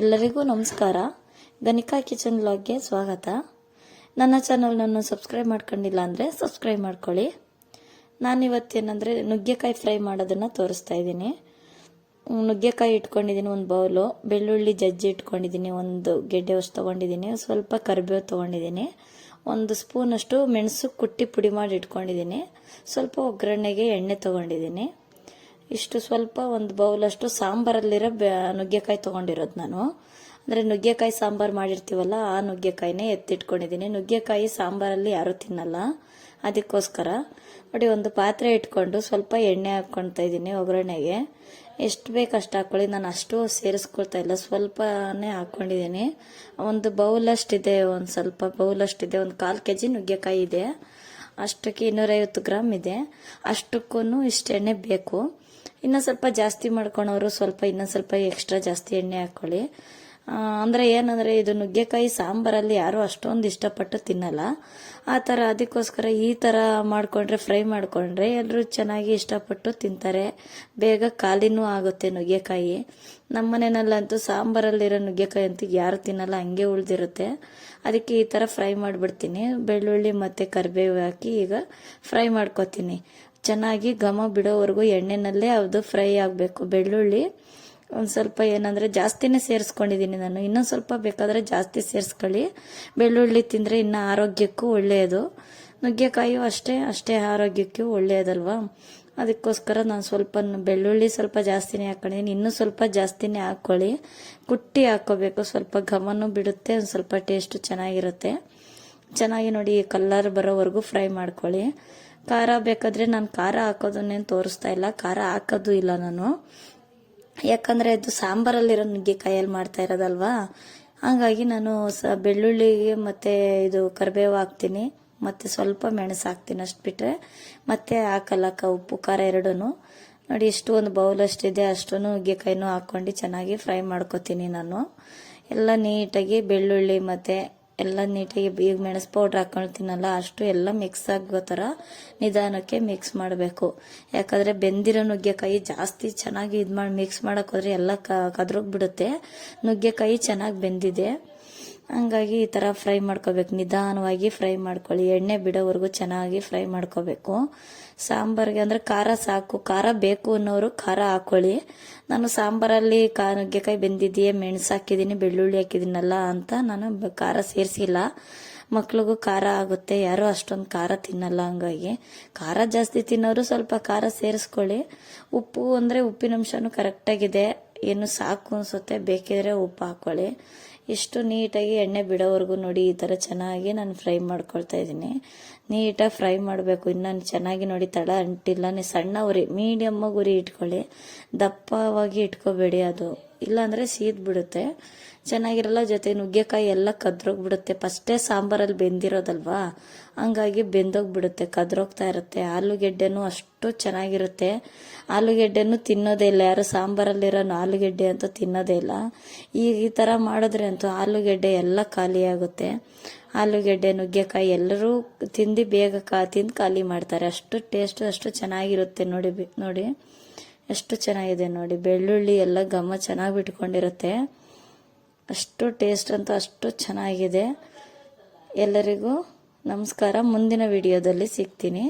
ಎಲ್ಲರಿಗೂ ನಮಸ್ಕಾರ. ಗಣಿಕಾ ಕಿಚನ್ ವ್ಲಾಗ್ಗೆ ಸ್ವಾಗತ. ನನ್ನ ಚಾನಲ್ನನ್ನು ಸಬ್ಸ್ಕ್ರೈಬ್ ಮಾಡ್ಕೊಂಡಿಲ್ಲ ಅಂದರೆ ಸಬ್ಸ್ಕ್ರೈಬ್ ಮಾಡ್ಕೊಳ್ಳಿ. ನಾನಿವತ್ತೇನೆಂದರೆ ನುಗ್ಗೆಕಾಯಿ ಫ್ರೈ ಮಾಡೋದನ್ನು ತೋರಿಸ್ತಾ ಇದ್ದೀನಿ. ನುಗ್ಗೆಕಾಯಿ ಇಟ್ಕೊಂಡಿದ್ದೀನಿ, ಒಂದು ಬೌಲು ಬೆಳ್ಳುಳ್ಳಿ ಜಜ್ಜಿ ಇಟ್ಕೊಂಡಿದ್ದೀನಿ, ಒಂದು ಗೆಡ್ಡೆ ಅಷ್ಟು ತೊಗೊಂಡಿದ್ದೀನಿ, ಸ್ವಲ್ಪ ಕರಿಬೇವು ತೊಗೊಂಡಿದ್ದೀನಿ, ಒಂದು ಸ್ಪೂನಷ್ಟು ಮೆಣಸು ಕುಟ್ಟಿ ಪುಡಿ ಮಾಡಿ ಇಟ್ಕೊಂಡಿದ್ದೀನಿ, ಸ್ವಲ್ಪ ಒಗ್ಗರಣೆಗೆ ಎಣ್ಣೆ ತೊಗೊಂಡಿದ್ದೀನಿ. ಇಷ್ಟು ಸ್ವಲ್ಪ ಒಂದು ಬೌಲಷ್ಟು ಸಾಂಬಾರಲ್ಲಿರೋ ನುಗ್ಗೆಕಾಯಿ ತೊಗೊಂಡಿರೋದು ನಾನು. ಅಂದರೆ ನುಗ್ಗೆಕಾಯಿ ಸಾಂಬಾರು ಮಾಡಿರ್ತೀವಲ್ಲ ಆ ನುಗ್ಗೆಕಾಯಿನೇ ಎತ್ತಿಟ್ಕೊಂಡಿದ್ದೀನಿ. ನುಗ್ಗೆಕಾಯಿ ಸಾಂಬಾರಲ್ಲಿ ಯಾರೂ ತಿನ್ನಲ್ಲ, ಅದಕ್ಕೋಸ್ಕರ ನೋಡಿ ಒಂದು ಪಾತ್ರೆ ಇಟ್ಕೊಂಡು ಸ್ವಲ್ಪ ಎಣ್ಣೆ ಹಾಕ್ಕೊಳ್ತಾ ಇದ್ದೀನಿ. ಒಗ್ಗರಣೆಗೆ ಎಷ್ಟು ಬೇಕು ಅಷ್ಟು ಹಾಕ್ಕೊಳ್ಳಿ, ನಾನು ಅಷ್ಟು ಸೇರಿಸ್ಕೊಳ್ತಾ ಇಲ್ಲ, ಸ್ವಲ್ಪನೇ ಹಾಕ್ಕೊಂಡಿದ್ದೀನಿ. ಒಂದು ಬೌಲಷ್ಟಿದೆ, ಒಂದು ಸ್ವಲ್ಪ ಬೌಲಷ್ಟಿದೆ, ಒಂದು 1/4 kg ನುಗ್ಗೆಕಾಯಿ ಇದೆ, ಅಷ್ಟಕ್ಕೆ 250 ಗ್ರಾಮ್ ಇದೆ. ಅಷ್ಟಕ್ಕೂ ಇಷ್ಟು ಎಣ್ಣೆ ಬೇಕು. ಇನ್ನು ಸ್ವಲ್ಪ ಜಾಸ್ತಿ ಮಾಡ್ಕೊಳೋರು ಸ್ವಲ್ಪ ಇನ್ನೊಂದು ಸ್ವಲ್ಪ ಎಕ್ಸ್ಟ್ರಾ ಜಾಸ್ತಿ ಎಣ್ಣೆ ಹಾಕ್ಕೊಳ್ಳಿ. ಅಂದರೆ ಏನಂದರೆ ಇದು ನುಗ್ಗೆಕಾಯಿ ಸಾಂಬಾರಲ್ಲಿ ಯಾರೂ ಅಷ್ಟೊಂದು ಇಷ್ಟಪಟ್ಟು ತಿನ್ನಲ್ಲ, ಆ ಥರ. ಅದಕ್ಕೋಸ್ಕರ ಈ ಥರ ಮಾಡಿಕೊಂಡ್ರೆ, ಫ್ರೈ ಮಾಡಿಕೊಂಡ್ರೆ ಎಲ್ಲರೂ ಚೆನ್ನಾಗಿ ಇಷ್ಟಪಟ್ಟು ತಿಂತಾರೆ, ಬೇಗ ಖಾಲಿನೂ ಆಗುತ್ತೆ ನುಗ್ಗೆಕಾಯಿ. ನಮ್ಮ ಮನೆಯಲ್ಲಂತೂ ಸಾಂಬಾರಲ್ಲಿರೋ ನುಗ್ಗೆಕಾಯಿ ಅಂತೂ ಯಾರು ತಿನ್ನಲ್ಲ, ಹಂಗೆ ಉಳಿದಿರುತ್ತೆ. ಅದಕ್ಕೆ ಈ ಥರ ಫ್ರೈ ಮಾಡಿಬಿಡ್ತೀನಿ. ಬೆಳ್ಳುಳ್ಳಿ ಮತ್ತು ಕರಿಬೇವು ಹಾಕಿ ಈಗ ಫ್ರೈ ಮಾಡ್ಕೊತೀನಿ. ಚೆನ್ನಾಗಿ ಘಮ ಬಿಡೋವರೆಗೂ ಎಣ್ಣೆನಲ್ಲೇ ಅದು ಫ್ರೈ ಆಗಬೇಕು. ಬೆಳ್ಳುಳ್ಳಿ ಒಂದು ಸ್ವಲ್ಪ ಏನಂದರೆ ಜಾಸ್ತಿನೇ ಸೇರಿಸ್ಕೊಂಡಿದ್ದೀನಿ ನಾನು, ಇನ್ನೊಂದು ಸ್ವಲ್ಪ ಬೇಕಾದರೆ ಜಾಸ್ತಿ ಸೇರಿಸ್ಕೊಳ್ಳಿ. ಬೆಳ್ಳುಳ್ಳಿ ತಿಂದರೆ ಇನ್ನು ಆರೋಗ್ಯಕ್ಕೂ ಒಳ್ಳೆಯದು, ನುಗ್ಗೆಕಾಯಿಯೂ ಅಷ್ಟೇ ಆರೋಗ್ಯಕ್ಕೂ ಒಳ್ಳೆಯದಲ್ವಾ. ಅದಕ್ಕೋಸ್ಕರ ನಾನು ಸ್ವಲ್ಪ ಬೆಳ್ಳುಳ್ಳಿ ಸ್ವಲ್ಪ ಜಾಸ್ತಿನೇ ಹಾಕೊಂಡಿದ್ದೀನಿ. ಇನ್ನೂ ಸ್ವಲ್ಪ ಜಾಸ್ತಿನೇ ಹಾಕ್ಕೊಳ್ಳಿ, ಕುಟ್ಟಿ ಹಾಕ್ಕೋಬೇಕು, ಸ್ವಲ್ಪ ಘಮನೂ ಬಿಡುತ್ತೆ, ಒಂದು ಸ್ವಲ್ಪ ಟೇಸ್ಟು ಚೆನ್ನಾಗಿರುತ್ತೆ. ಚೆನ್ನಾಗಿ ನೋಡಿ ಕಲರ್ ಬರೋವರೆಗೂ ಫ್ರೈ ಮಾಡ್ಕೊಳ್ಳಿ. ಖಾರ ಬೇಕಾದರೆ ನಾನು ಖಾರ ಹಾಕೋದನ್ನೇನು ತೋರಿಸ್ತಾ ಇಲ್ಲ, ಖಾರ ಹಾಕೋದು ಇಲ್ಲ ನಾನು, ಯಾಕಂದರೆ ಇದು ಸಾಂಬಾರಲ್ಲಿರೋ ನುಗ್ಗೆಕಾಯಲ್ಲಿ ಮಾಡ್ತಾ ಇರೋದಲ್ವಾ. ಹಾಗಾಗಿ ನಾನು ಬೆಳ್ಳುಳ್ಳಿಗೆ ಮತ್ತು ಇದು ಕರಿಬೇವು ಹಾಕ್ತೀನಿ, ಮತ್ತು ಸ್ವಲ್ಪ ಮೆಣಸು ಹಾಕ್ತೀನಿ, ಅಷ್ಟು ಬಿಟ್ಟರೆ ಮತ್ತೆ ಹಾಕಲ್ಲ. ಉಪ್ಪು ಖಾರ ಎರಡೂ ನೋಡಿ. ಇಷ್ಟು ಒಂದು ಬೌಲಷ್ಟಿದೆ, ಅಷ್ಟು ನುಗ್ಗೆಕಾಯಿನೂ ಹಾಕ್ಕೊಂಡು ಚೆನ್ನಾಗಿ ಫ್ರೈ ಮಾಡ್ಕೊತೀನಿ ನಾನು. ಎಲ್ಲ ನೀಟಾಗಿ ಬೆಳ್ಳುಳ್ಳಿ ಮತ್ತು ಎಲ್ಲ ನೀಟಾಗಿ, ಈಗ ಮೆಣಸು ಪೌಡ್ರ್ ಹಾಕೊಳ್ತೀನಲ್ಲ ಅಷ್ಟು ಎಲ್ಲ ಮಿಕ್ಸ್ ಆಗೋ ಥರ ನಿಧಾನಕ್ಕೆ ಮಿಕ್ಸ್ ಮಾಡಬೇಕು. ಯಾಕಂದರೆ ಬೆಂದಿರೋ ನುಗ್ಗೆಕಾಯಿ ಜಾಸ್ತಿ ಚೆನ್ನಾಗಿ ಇದು ಮಾಡಿ ಮಿಕ್ಸ್ ಮಾಡೋಕ್ಕೋದ್ರೆ ಎಲ್ಲ ಕದ್ರೋಗ್ಬಿಡುತ್ತೆ. ನುಗ್ಗೆಕಾಯಿ ಚೆನ್ನಾಗಿ ಬೆಂದಿದೆ, ಹಂಗಾಗಿ ಈ ಥರ ಫ್ರೈ ಮಾಡ್ಕೋಬೇಕು. ನಿಧಾನವಾಗಿ ಫ್ರೈ ಮಾಡ್ಕೊಳ್ಳಿ, ಎಣ್ಣೆ ಬಿಡೋವರೆಗೂ ಚೆನ್ನಾಗಿ ಫ್ರೈ ಮಾಡ್ಕೋಬೇಕು. ಸಾಂಬಾರಿಗೆ ಅಂದರೆ ಖಾರ ಸಾಕು, ಖಾರ ಬೇಕು ಅನ್ನೋರು ಖಾರ ಹಾಕ್ಕೊಳ್ಳಿ. ನಾನು ಸಾಂಬಾರಲ್ಲಿ ನುಗ್ಗೆಕಾಯಿ ಬೆಂದಿದೆಯೇ, ಮೆಣಸು ಹಾಕಿದ್ದೀನಿ, ಬೆಳ್ಳುಳ್ಳಿ ಹಾಕಿದ್ದೀನಲ್ಲ ಅಂತ ನಾನು ಖಾರ ಸೇರಿಸಿಲ್ಲ. ಮಕ್ಳಿಗೂ ಖಾರ ಆಗುತ್ತೆ, ಯಾರೂ ಅಷ್ಟೊಂದು ಖಾರ ತಿನ್ನಲ್ಲ, ಹಂಗಾಗಿ ಖಾರ ಜಾಸ್ತಿ ತಿನ್ನೋರು ಸ್ವಲ್ಪ ಖಾರ ಸೇರಿಸ್ಕೊಳ್ಳಿ. ಉಪ್ಪು ಅಂದರೆ ಉಪ್ಪಿನಂಶನೂ ಕರೆಕ್ಟಾಗಿದೆ, ಏನು ಸಾಕು ಅನಿಸುತ್ತೆ, ಬೇಕಿದ್ರೆ ಉಪ್ಪು ಹಾಕ್ಕೊಳ್ಳಿ. ಇಷ್ಟು ನೀಟಾಗಿ ಎಣ್ಣೆ ಬಿಡೋವರೆಗೂ ನೋಡಿ ಈ ಥರ ಚೆನ್ನಾಗಿ ನಾನು ಫ್ರೈ ಮಾಡ್ಕೊಳ್ತಾ ಇದ್ದೀನಿ. ನೀಟಾಗಿ ಫ್ರೈ ಮಾಡಬೇಕು. ಇನ್ನು ಚೆನ್ನಾಗಿ ನೋಡಿ ತಳ ಅಂಟಿಲ್ಲ, ಸಣ್ಣ ಉರಿ, ಮೀಡಿಯಮ್ ಉರಿ ಇಟ್ಕೊಳ್ಳಿ, ದಪ್ಪವಾಗಿ ಇಟ್ಕೋಬೇಡಿ, ಅದು ಇಲ್ಲಾಂದರೆ ಸೀದ್ಬಿಡುತ್ತೆ, ಚೆನ್ನಾಗಿರಲ್ಲ. ಜೊತೆ ನುಗ್ಗೆಕಾಯಿ ಎಲ್ಲ ಕದ್ರೋಗ್ಬಿಡುತ್ತೆ, ಫಸ್ಟೇ ಸಾಂಬಾರಲ್ಲಿ ಬೆಂದಿರೋದಲ್ವಾ, ಹಂಗಾಗಿ ಬೆಂದೋಗ್ಬಿಡುತ್ತೆ, ಕದ್ರೋಗ್ತಾ ಇರುತ್ತೆ. ಆಲೂಗೆಡ್ಡೆನೂ ಅಷ್ಟು ಚೆನ್ನಾಗಿರುತ್ತೆ, ಆಲೂಗೆಡ್ಡೆನೂ ತಿನ್ನೋದೇ ಇಲ್ಲ ಯಾರು, ಸಾಂಬಾರಲ್ಲಿರೋ ಆಲೂಗೆಡ್ಡೆ ಅಂತೂ ತಿನ್ನೋದೇ ಇಲ್ಲ. ಈ ಥರ ಮಾಡಿದ್ರೆ ಅಂತೂ ಆಲೂಗೆಡ್ಡೆ ಎಲ್ಲ ಖಾಲಿಯಾಗುತ್ತೆ. ಆಲೂಗೆಡ್ಡೆ ನುಗ್ಗೆಕಾಯಿ ಎಲ್ಲರೂ ತಿಂದು ಬೇಗ ತಿಂದು ಖಾಲಿ ಮಾಡ್ತಾರೆ, ಅಷ್ಟು ಟೇಸ್ಟ್, ಅಷ್ಟು ಚೆನ್ನಾಗಿರುತ್ತೆ. ನೋಡಿ ಎಷ್ಟು ಚೆನ್ನಾಗಿದೆ ನೋಡಿ, ಬೆಳ್ಳುಳ್ಳಿ ಎಲ್ಲ ಘಮ ಚೆನ್ನಾಗಿ ಬಿಟ್ಕೊಂಡಿರುತ್ತೆ, ಅಷ್ಟು ಟೇಸ್ಟ್ ಅಂತೂ ಅಷ್ಟು ಚೆನ್ನಾಗಿದೆ. ಎಲ್ಲರಿಗೂ ನಮಸ್ಕಾರ. ಮುಂದಿನ ವಿಡಿಯೋದಲ್ಲಿ ಸಿಗ್ತೀನಿ.